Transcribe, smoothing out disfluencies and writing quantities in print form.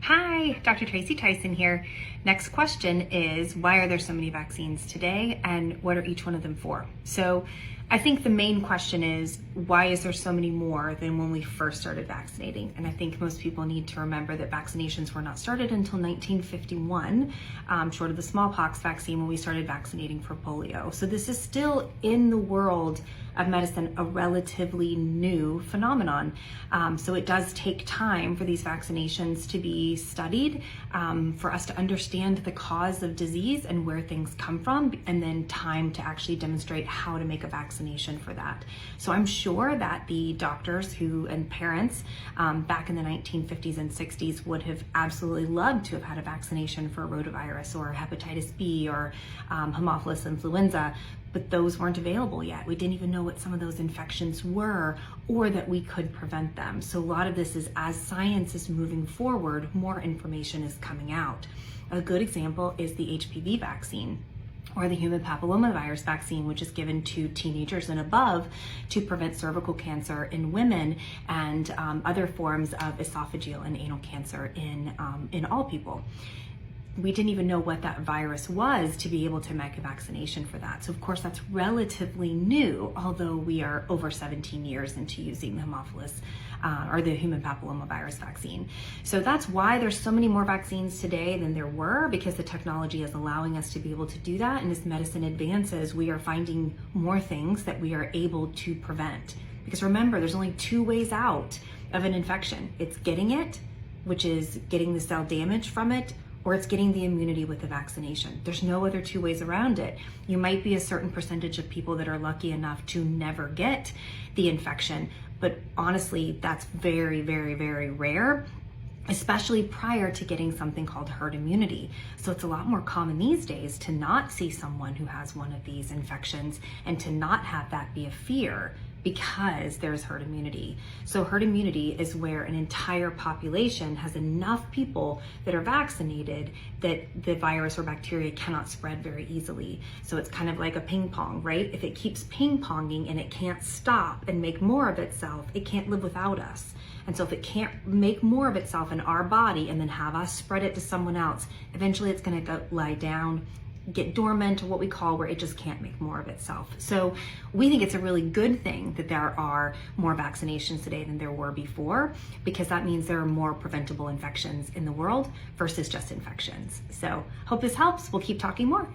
Hi, Dr. Tracy Tyson here. Next question is, why are there so many vaccines today and what are each one of them for? So I think the main question is, why is there so many more than when we first started vaccinating? And I think most people need to remember that vaccinations were not started until 1951, short of the smallpox vaccine when we started vaccinating for polio. So this is still in the world of medicine a relatively new phenomenon. So it does take time for these vaccinations to be studied, for us to understand the cause of disease and where things come from, and then time to actually demonstrate how to make a vaccination for that. So I'm sure that the doctors and parents back in the 1950s and 60s would have absolutely loved to have had a vaccination for rotavirus or hepatitis B or Haemophilus influenza, but those weren't available yet. We didn't even know what some of those infections were or that we could prevent them. So a lot of this is, as science is moving forward, more information is coming out. A good example is the HPV vaccine, or the human papillomavirus vaccine, which is given to teenagers and above to prevent cervical cancer in women and other forms of esophageal and anal cancer in all people. We didn't even know what that virus was to be able to make a vaccination for that. So of course that's relatively new, although we are over 17 years into using the Haemophilus or the human papillomavirus vaccine. So that's why there's so many more vaccines today than there were, because the technology is allowing us to be able to do that. And as medicine advances, we are finding more things that we are able to prevent. Because remember, there's only two ways out of an infection. It's getting it, which is getting the cell damage from it, or it's getting the immunity with the vaccination. There's no other two ways around it. You might be a certain percentage of people that are lucky enough to never get the infection, but honestly, that's very, very, very rare, especially prior to getting something called herd immunity. So it's a lot more common these days to not see someone who has one of these infections and to not have that be a fear, because there's herd immunity. So herd immunity is where an entire population has enough people that are vaccinated that the virus or bacteria cannot spread very easily. So it's kind of like a ping pong, right? If it keeps ping ponging and it can't stop and make more of itself, it can't live without us. And so if it can't make more of itself in our body and then have us spread it to someone else, eventually it's gonna go lie down, get dormant, or what we call where it just can't make more of itself. So we think it's a really good thing that there are more vaccinations today than there were before, because that means there are more preventable infections in the world versus just infections. So hope this helps. We'll keep talking more.